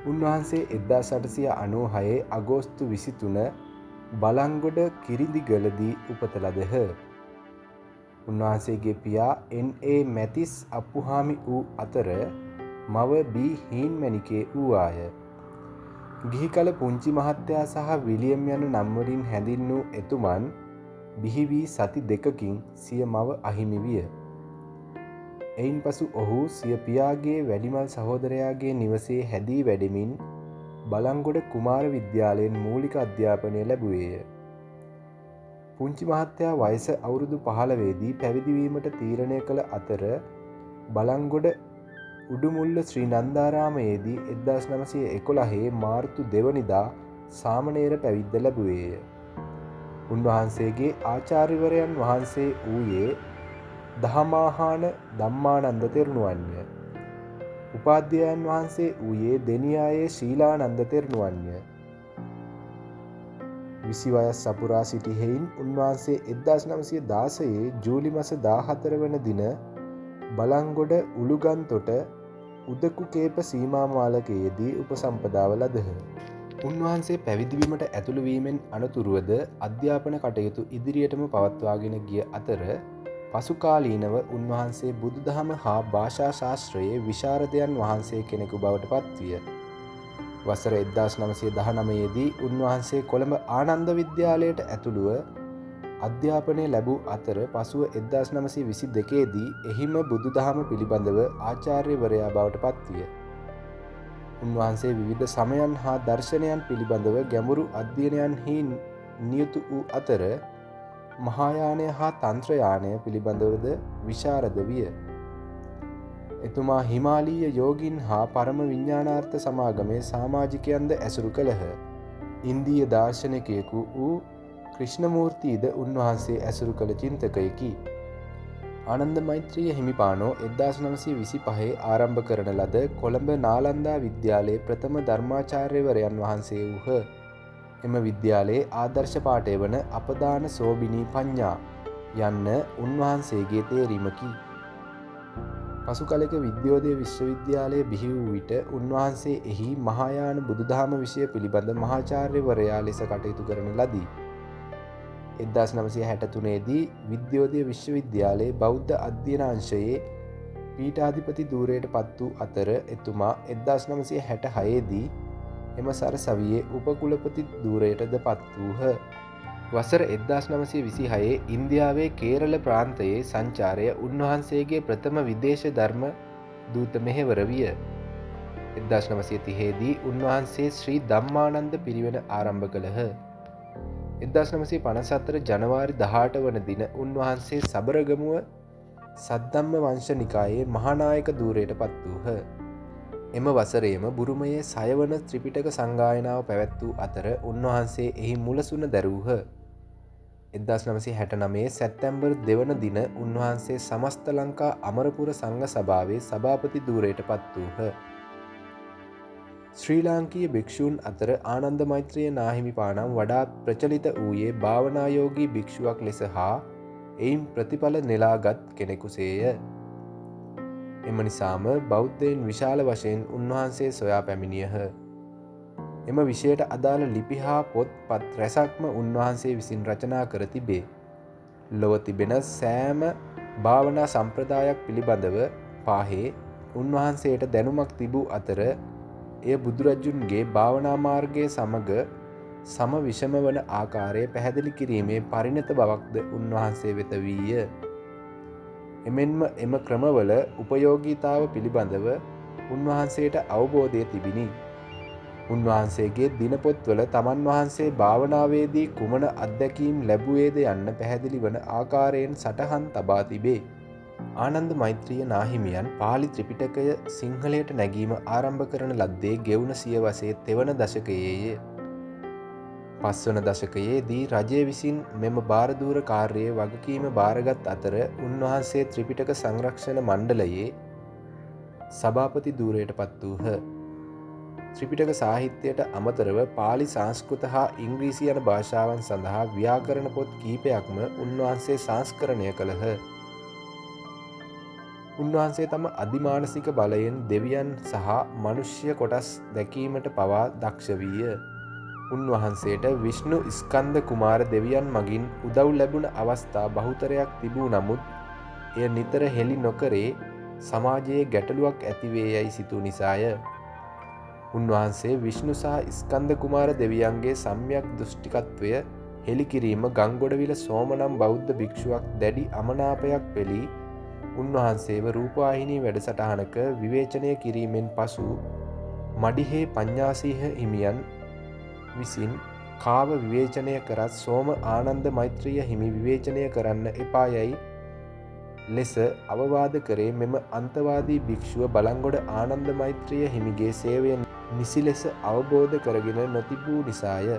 උන්වහන්සේ 1896 අගෝස්තු 23 බලංගොඩ කිරිඳිගලදී උපත ලදහ. උන්වහන්සේගේ පියා N.A. මැතිස් අප්පුහාමි වූ අතර මව B. හීන්මැණිකේ වූවාය. ගිහි කල පුංචි මහත්තයා සහ විලියම් යන නම් වලින් හැඳින්වූ එතුමන් බිහි වී සති දෙකකින් සිය මව අහිමි විය. එයින් පසු ඔහු සිය පියාගේ වැඩිමල් සහෝදරයාගේ නිවසේ හැදී වැඩෙමින් බලංගොඩ කුමාර විද්‍යාලයෙන් මූලික අධ්‍යාපනය ලැබුවේය. පුංචි මහත්තයා වයස අවුරුදු 15 දී පැවිදි වීමට තීරණය කළ අතර බලංගොඩ උඩුමුල්ල ශ්‍රී නන්දාරාමයේදී 1911 මාර්තු 2 වෙනිදා සාමණේර පැවිද්ද ලැබුවේය. උන්වහන්සේගේ ආචාර්යවරයන් වහන්සේ වූයේ දහමාහාන ධම්මානන්ද තෙරණුවන්ය. උපාධ්‍යයන් වහන්සේ වූයේ දෙනියායේ ශීලානන්ද තෙරණුවන්ය. 20 වයස් සපුරා සිටි හෙයින් උන්වහන්සේ 1916 ජූලි මස 14 වන දින බලංගොඩ උළුගන්තොට උදකුකේප සීමා මාලකයේදී උපසම්පදාව ලදහ. උන්වහන්සේ පැවිදිවීමට ඇතුළු වීමෙන් අනතුරුවද අධ්‍යාපන කටයුතු ඉදිරියටම පවත්වාගෙන ගිය අතර පසුකාලීනව උන්වහන්සේ බුදුදහම හා භාෂා ශාස්ත්‍රයේ විශාරදයන් වහන්සේ කෙනෙකු බවට පත්විය. වසර 1919 දී උන්වහන්සේ කොළඹ ආනන්ද විද්‍යාලයට ඇතුළුව අධ්‍යාපනය ලැබූ අතර පසුව 1922 දී එහිම බුදුදහම පිළිබඳව ආචාර්යවරයා බවට පත්විය. උන්වහන්සේ විවිධ සමයන් හා දර්ශනයන් පිළිබඳව ගැඹුරු අධ්‍යයනයන්හි නියුතු වූ අතර මහායානය හා තන්ත්‍රයානය පිළිබඳවද විශාරද විය. එතුමා හිමාලීය යෝගීන් හා පරම විඥානාර්ථ සමාගමේ සමාජිකයන්ද ඇසුරු කළහ. ඉන්දීය දාර්ශනිකයෙකු වූ ක්‍රිෂ්ණමූර්තිද උන්වහන්සේ ඇසුරු කළ චින්තකයෙකි. ආනන්ද මෛත්‍රිය හිමිපාණෝ 1925 ආරම්භ කරන ලද කොළඹ නාලන්දා විද්‍යාලයේ ප්‍රථම ධර්මාචාර්යවරයන් වහන්සේ වූහ. එම විද්‍යාලයේ ආදර්ශ පාඨය වන අපදාන සෝබිනී පඤ්ඤා යන්න උන්වහන්සේගේ තේරීමකි. පසු කලෙක විද්‍යෝදය විශ්වවිද්‍යාලය බිහි වූ විට උන්වහන්සේ එහි මහායාන බුදුදහම විෂය පිළිබඳ මහාචාර්යවරයා ලෙස කටයුතු කරන ලදී. 1963 දී විද්‍යෝදය විශ්වවිද්‍යාලයේ බෞද්ධ අධ්‍යනාංශයේ පීඨාධිපති ධූරයට පත් වූ අතර එතුමා 1966 දී එම සරසවියේ උපකුලපති ධූරයටද පත් වූහ. වසර 1926 ඉන්දියාවේ කේරළ ප්‍රාන්තයේ සංචාරය උන්වහන්සේගේ ප්‍රථම විදේශ ධර්ම දූත මෙහෙවර විය. 1930 දී උන්වහන්සේ ශ්‍රී ධම්මානන්ද පිරිවෙන ආරම්භ කළහ. 1954 ජනවාරි 18 වන දින උන්වහන්සේ සබරගමුව සද්ධම්ම වංශ නිකායේ මහානායක ධූරයට පත් වූහ. එම වසරේම බුරුමයේ 6 වන ත්‍රිපිටක සංගායනාව පැවැත් වූ අතර උන්වහන්සේ එහි මුලසුන දැරූහ. 1969 සැප්තැම්බර් 2 වන දින උන්වහන්සේ සමස්ත ලංකා අමරපුර සංඝ සභාවේ සභාපති ධූරයට පත් වූහ. ශ්‍රී ලාංකීය භික්ෂූන් අතර ආනන්ද මෛත්‍රිය නාහිමිපාණන් වඩාත් ප්‍රචලිත වූයේ භාවනායෝගී භික්ෂුවක් ලෙස හා එයින් ප්‍රතිඵල නෙලාගත් කෙනෙකුසේය. එම නිසාම බෞද්ධයන් විශාල වශයෙන් උන්වහන්සේ සොයා පැමිණියහ. එම විෂයට අදාළ ලිපි හා පොත් පත් රැසක්ම උන්වහන්සේ විසින් රචනා කර තිබේ. ලොව තිබෙන සෑම භාවනා සම්ප්‍රදායක් පිළිබඳව පාහේ උන්වහන්සේට දැනුමක් තිබූ අතර එය බුදුරජුන්ගේ භාවනා මාර්ගය සමග සම විෂම වන ආකාරය පැහැදිලි කිරීමේ පරිණත බවක්ද උන්වහන්සේ වෙත වීය. එමෙන්ම එම ක්‍රමවල උපයෝගීතාව පිළිබඳව උන්වහන්සේට අවබෝධය තිබිණි. උන්වහන්සේගේ දිනපොත්වල තමන් වහන්සේ භාවනාවේදී කුමන අත්දැකීම් ලැබුවේද යන්න පැහැදිලි වන ආකාරයෙන් සටහන් තබා තිබේ. ආනන්ද මෛත්‍රිය නාහිමියන් පාලි ත්‍රිපිටකය සිංහලයට නැගීම ආරම්භ කරන ලද්දේ ගෙවුන සියවසේ තෙවන දශකයේය. පස්වන දශකයේදී රජය විසින් මෙම භාරදූර කාර්යයේ වගකීම භාරගත් අතර උන්වහන්සේ ත්‍රිපිටක සංරක්ෂණ මණ්ඩලයේ සභාපති ධූරයට පත් වූහ. ත්‍රිපිටක සාහිත්‍යයට අමතරව පාලි සංස්කෘත හා ඉංග්‍රීසි යන භාෂාවන් සඳහා ව්‍යාකරණ පොත් කීපයක්ම උන්වහන්සේ සංස්කරණය කළහ. උන්වහන්සේ තම අධිමානසික බලයෙන් දෙවියන් සහ මනුෂ්‍ය කොටස් දැකීමට පවා දක්ෂ වීය. උන්වහන්සේට විෂ්ණු ස්කන්ධ කුමාර දෙවියන් මගින් උදව් ලැබුණ අවස්ථා බහුතරයක් තිබූ නමුත් එය නිතර හෙළි නොකරේ සමාජයේ ගැටලුවක් ඇතිවේ යැයි සිතූ නිසාය. උන්වහන්සේ විෂ්ණු සහ ස්කන්ධ කුමාර දෙවියන්ගේ සම්‍යක් දෘෂ්ටිකත්වය හෙළි කිරීම ගංගොඩවිල සෝම නම් බෞද්ධ භික්ෂුවක් දැඩි අමනාපයක් පෙළී උන්වහන්සේව රූපවාහිනී වැඩසටහනක විවේචනය කිරීමෙන් පසු මඩිහේ පඤ්ඤාසීහ හිමියන් විසින් කාව විවේචනය කරත් සෝම ආනන්ද මෛත්‍රිය හිමි විවේචනය කරන්න එපා යැයි ලෙස අවවාද කරේ මෙම අන්තවාදී භික්ෂුව බලංගොඩ ආනන්ද මෛත්‍රිය හිමිගේ සේවය නිසි ලෙස අවබෝධ කරගෙන නොතිබූ නිසාය.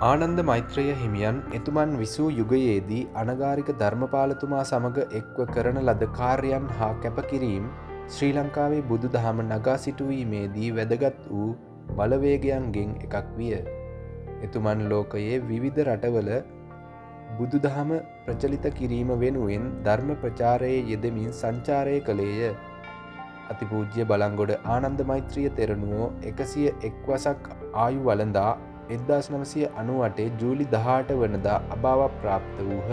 ආනන්ද මෛත්‍රේය හිමියන් එතුමන් විසූ යුගයේදී අනගාරික ධර්මපාලතුමා සමඟ එක්ව කරන ලද කාර්යයන් හා කැපකිරීම් ශ්‍රී ලංකාවේ බුදු දහම නගා සිටුවීමේදී වැදගත් වූ බලවේගයන්ගෙන් එකක් විය. එතුමන් ලෝකයේ විවිධ රටවල බුදු දහම ප්‍රචලිත කිරීම වෙනුවෙන් ධර්ම ප්‍රචාරයේ යෙදමින් සංචාරය කළේය. අතිපූජ්‍ය බලංගොඩ ආනන්ද මෛත්‍රිය තෙරණුවෝ 101 වසක් ආයු වළඳා 1998 ජූලි 18 වනදා අභාව ප්‍රාප්ත වූහ.